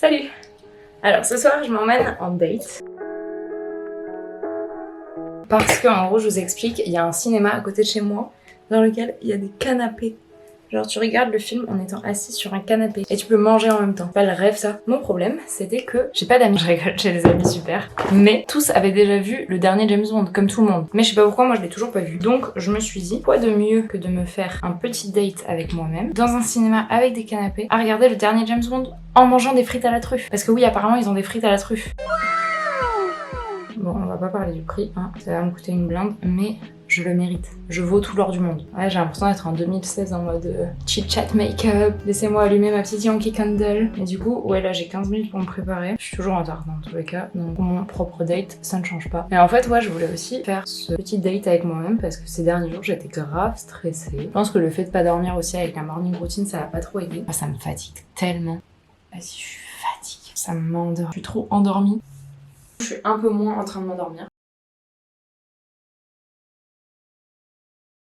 Salut! Alors ce soir je m'emmène en date. Parce qu'en gros je vous explique, il y a un cinéma à côté de chez moi dans lequel il y a des canapés. Genre tu regardes le film en étant assis sur un canapé et tu peux manger en même temps. Pas le rêve ça. Mon problème c'était que j'ai pas d'amis. Je rigole, j'ai des amis super. Mais tous avaient déjà vu le dernier James Bond comme tout le monde. Mais je sais pas pourquoi moi je l'ai toujours pas vu. Donc je me suis dit quoi de mieux que de me faire un petit date avec moi-même dans un cinéma avec des canapés à regarder le dernier James Bond en mangeant des frites à la truffe. Parce que oui apparemment ils ont des frites à la truffe. Bon on va pas parler du prix hein. Ça va me coûter une blinde mais je le mérite. Je vaux tout l'or du monde. Ouais, j'ai l'impression d'être en 2016 en mode chit-chat make-up. Laissez-moi allumer ma petite Yankee Candle. Et du coup, ouais, là j'ai 15 minutes pour me préparer. Je suis toujours en retard dans tous les cas. Donc pour mon propre date, ça ne change pas. Et en fait, ouais, je voulais aussi faire ce petit date avec moi-même parce que ces derniers jours, j'étais grave stressée. Je pense que le fait de pas dormir aussi avec la morning routine, ça va pas trop aider. Ça me fatigue tellement. Vas-y, je suis fatiguée. Ça m'endort. Je suis trop endormie. Je suis un peu moins en train de m'endormir.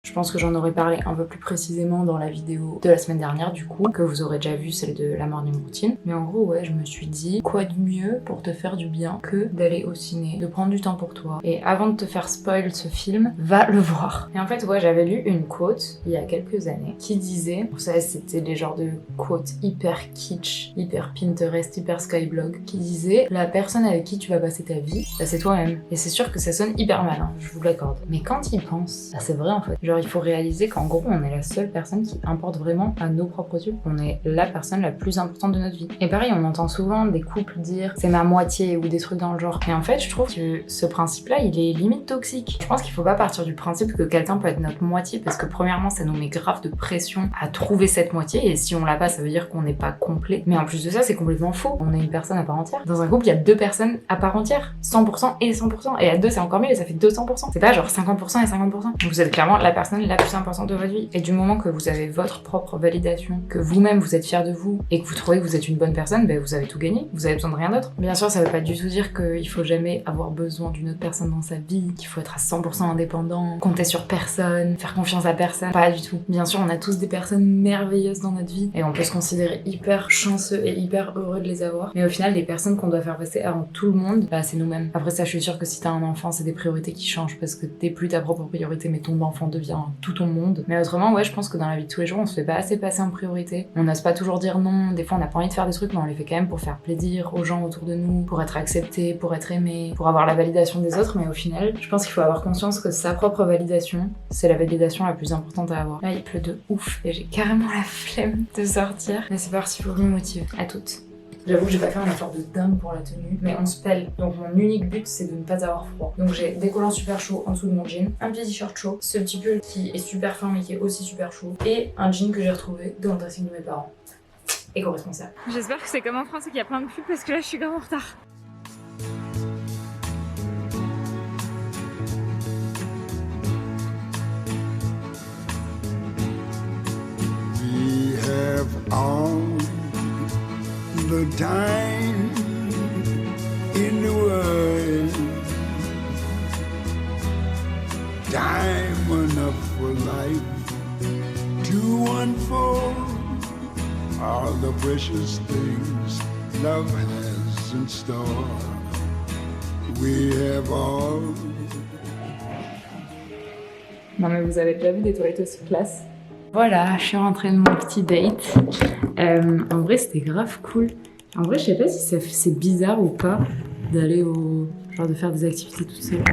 Je pense que j'en aurais parlé un peu plus précisément dans la vidéo de la semaine dernière du coup, que vous aurez déjà vu celle de la morning routine. Mais en gros ouais, je me suis dit quoi de mieux pour te faire du bien que d'aller au ciné, de prendre du temps pour toi. Et avant de te faire spoil ce film, va le voir. Et en fait ouais, j'avais lu une quote il y a quelques années qui disait, vous savez c'était des genres de quotes hyper kitsch, hyper Pinterest, hyper Skyblog, qui disait la personne avec qui tu vas passer ta vie, bah, c'est toi-même. Et c'est sûr que ça sonne hyper mal, hein, je vous l'accorde. Mais quand il pense, bah, c'est vrai en fait. Genre il faut réaliser qu'en gros on est la seule personne qui importe vraiment à nos propres yeux. On est la personne la plus importante de notre vie. Et pareil, on entend souvent des couples dire c'est ma moitié ou des trucs dans le genre. Et en fait je trouve que ce principe-là il est limite toxique. Je pense qu'il faut pas partir du principe que quelqu'un peut être notre moitié parce que premièrement ça nous met grave de pression à trouver cette moitié et si on l'a pas ça veut dire qu'on n'est pas complet. Mais en plus de ça c'est complètement faux. On est une personne à part entière. Dans un couple il y a deux personnes à part entière. 100% et 100%. Et à deux c'est encore mieux et ça fait 200%. C'est pas genre 50% et 50%. Donc vous êtes clairement la personne la plus importante de votre vie. Et du moment que vous avez votre propre validation, que vous-même vous êtes fier de vous et que vous trouvez que vous êtes une bonne personne, ben vous avez tout gagné. Vous avez besoin de rien d'autre. Bien sûr, ça veut pas du tout dire qu'il faut jamais avoir besoin d'une autre personne dans sa vie, qu'il faut être à 100% indépendant, compter sur personne, faire confiance à personne. Pas du tout. Bien sûr, on a tous des personnes merveilleuses dans notre vie et on peut se considérer hyper chanceux et hyper heureux de les avoir. Mais au final, les personnes qu'on doit faire passer avant tout le monde, bah c'est nous-mêmes. Après ça, je suis sûre que si t'as un enfant, c'est des priorités qui changent parce que t'es plus ta propre priorité, mais ton enfant devient tout ton monde. Mais autrement, ouais, je pense que dans la vie de tous les jours, on se fait pas assez passer en priorité. On n'ose pas toujours dire non. Des fois, on n'a pas envie de faire des trucs, mais on les fait quand même pour faire plaisir aux gens autour de nous, pour être accepté, pour être aimé, pour avoir la validation des autres. Mais au final, je pense qu'il faut avoir conscience que sa propre validation, c'est la validation la plus importante à avoir. Là, il pleut de ouf et j'ai carrément la flemme de sortir. Mais c'est parti pour me motiver. À toutes. J'avoue que j'ai pas fait un effort de dingue pour la tenue, mais on se pèle. Donc mon unique but c'est de ne pas avoir froid. Donc j'ai des collants super chauds en dessous de mon jean, un petit t-shirt chaud, ce petit pull qui est super fin mais qui est aussi super chaud, et un jean que j'ai retrouvé dans le dressing de mes parents. Éco-responsable. J'espère que c'est comme en France et qu'il y a plein de pubs parce que là je suis grave en retard. We have all the time in the world, time enough for life to unfold all the precious things love has in store. We have all. Non mais vous avez déjà vu des toilettes aussi classe? Voilà, je suis rentrée de mon petit date. En vrai, c'était grave cool. En vrai, je sais pas si c'est bizarre ou pas d'aller au... genre de faire des activités toute seule.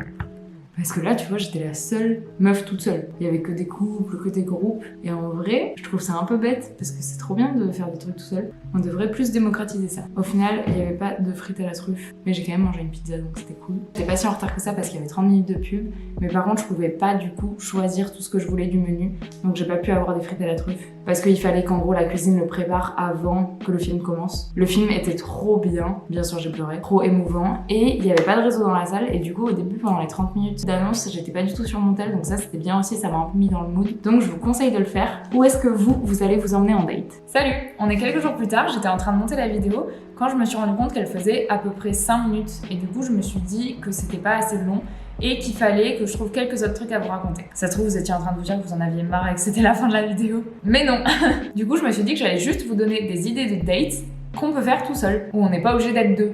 Parce que là, tu vois, j'étais la seule meuf toute seule. Il y avait que des couples, que des groupes. Et en vrai, je trouve ça un peu bête parce que c'est trop bien de faire des trucs tout seul. On devrait plus démocratiser ça. Au final, il n'y avait pas de frites à la truffe, mais j'ai quand même mangé une pizza donc c'était cool. J'étais pas si en retard que ça parce qu'il y avait 30 minutes de pub. Mais par contre, je pouvais pas du coup choisir tout ce que je voulais du menu. Donc j'ai pas pu avoir des frites à la truffe. Parce qu'il fallait qu'en gros la cuisine le prépare avant que le film commence. Le film était trop bien sûr j'ai pleuré, trop émouvant. Et il n'y avait pas de réseau dans la salle. Et du coup, au début, pendant les 30 minutes d'annonce, j'étais pas du tout sur mon tel, donc ça c'était bien aussi, ça m'a un peu mis dans le mood. Donc je vous conseille de le faire. Où est-ce que vous allez vous emmener en date? Salut! On est quelques jours plus tard, j'étais en train de monter la vidéo quand je me suis rendu compte qu'elle faisait à peu près 5 minutes. Et du coup je me suis dit que c'était pas assez long et qu'il fallait que je trouve quelques autres trucs à vous raconter. Ça se trouve, vous étiez en train de vous dire que vous en aviez marre et que c'était la fin de la vidéo. Mais non! Du coup, je me suis dit que j'allais juste vous donner des idées de dates qu'on peut faire tout seul, où on n'est pas obligé d'être 2.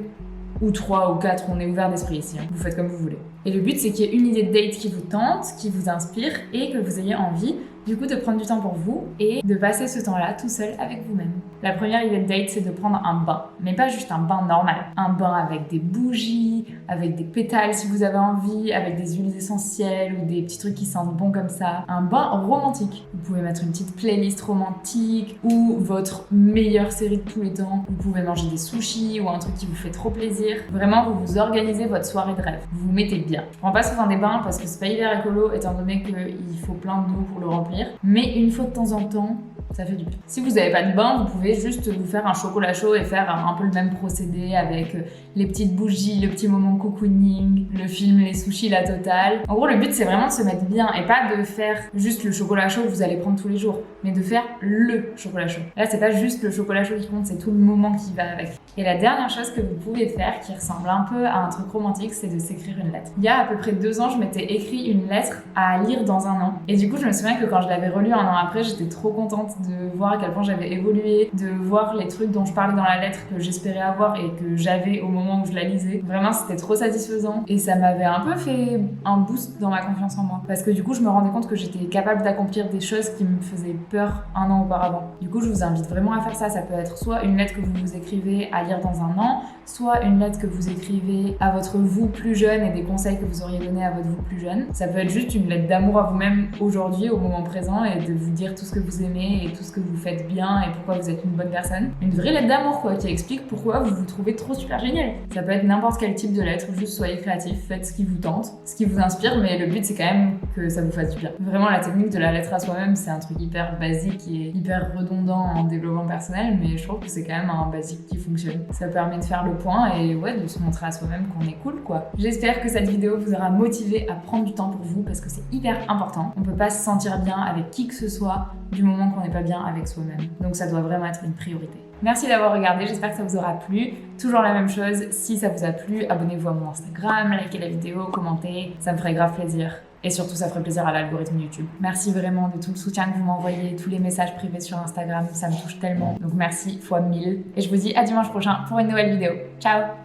Ou 3 ou 4, on est ouvert d'esprit ici, hein. Vous faites comme vous voulez. Et le but, c'est qu'il y ait une idée de date qui vous tente, qui vous inspire et que vous ayez envie, du coup, de prendre du temps pour vous et de passer ce temps-là tout seul avec vous-même. La première idée de date, c'est de prendre un bain. Mais pas juste un bain normal. Un bain avec des bougies, avec des pétales si vous avez envie, avec des huiles essentielles ou des petits trucs qui sentent bon comme ça. Un bain romantique. Vous pouvez mettre une petite playlist romantique ou votre meilleure série de tous les temps. Vous pouvez manger des sushis ou un truc qui vous fait trop plaisir. Vraiment, vous vous organisez votre soirée de rêve. Vous vous mettez bien. Je prends pas souvent des bains parce que c'est pas hyper écolo étant donné qu'il faut plein d'eau pour le remplir. Mais une fois de temps en temps, ça fait du bien. Si vous n'avez pas de bain, vous pouvez juste vous faire un chocolat chaud et faire un peu le même procédé avec les petites bougies, le petit moment cocooning, le film, les sushis, la totale. En gros, le but, c'est vraiment de se mettre bien et pas de faire juste le chocolat chaud que vous allez prendre tous les jours, mais de faire le chocolat chaud. Là, c'est pas juste le chocolat chaud qui compte, c'est tout le moment qui va avec. Et la dernière chose que vous pouvez faire, qui ressemble un peu à un truc romantique, c'est de s'écrire une lettre. Il y a à peu près 2 ans, je m'étais écrit une lettre à lire dans un an. Et du coup, je me souviens que quand je l'avais relue un an après, j'étais trop contente de voir à quel point j'avais évolué, de voir les trucs dont je parlais dans la lettre que j'espérais avoir et que j'avais au moment où je la lisais. Vraiment, c'était trop satisfaisant et ça m'avait un peu fait un boost dans ma confiance en moi. Parce que du coup, je me rendais compte que j'étais capable d'accomplir des choses qui me faisaient peur un an auparavant. Du coup, je vous invite vraiment à faire ça. Ça peut être soit une lettre que vous vous écrivez à lire dans un an, soit une lettre que vous écrivez à votre vous plus jeune et des conseils que vous auriez donnés à votre vous plus jeune. Ça peut être juste une lettre d'amour à vous-même aujourd'hui, au moment présent, et de vous dire tout ce que vous aimez et tout ce que vous faites bien et pourquoi vous êtes une bonne personne. Une vraie lettre d'amour, quoi, qui explique pourquoi vous vous trouvez trop super génial. Ça peut être n'importe quel type de lettre, juste soyez créatif, faites ce qui vous tente, ce qui vous inspire, mais le but c'est quand même que ça vous fasse du bien. Vraiment, la technique de la lettre à soi-même, c'est un truc hyper basique et hyper redondant en développement personnel, mais je trouve que c'est quand même un basique qui fonctionne. Ça permet de faire le point et ouais, de se montrer à soi-même qu'on est cool, quoi. J'espère que cette vidéo vous aura motivé à prendre du temps pour vous parce que c'est hyper important. On peut pas se sentir bien avec qui que ce soit du moment qu'on n'est pas bien avec soi-même. Donc ça doit vraiment être une priorité. Merci d'avoir regardé, j'espère que ça vous aura plu. Toujours la même chose, si ça vous a plu, abonnez-vous à mon Instagram, likez la vidéo, commentez, ça me ferait grave plaisir. Et surtout, ça ferait plaisir à l'algorithme YouTube. Merci vraiment de tout le soutien que vous m'envoyez, tous les messages privés sur Instagram, ça me touche tellement. Donc merci fois 1000. Et je vous dis à dimanche prochain pour une nouvelle vidéo. Ciao!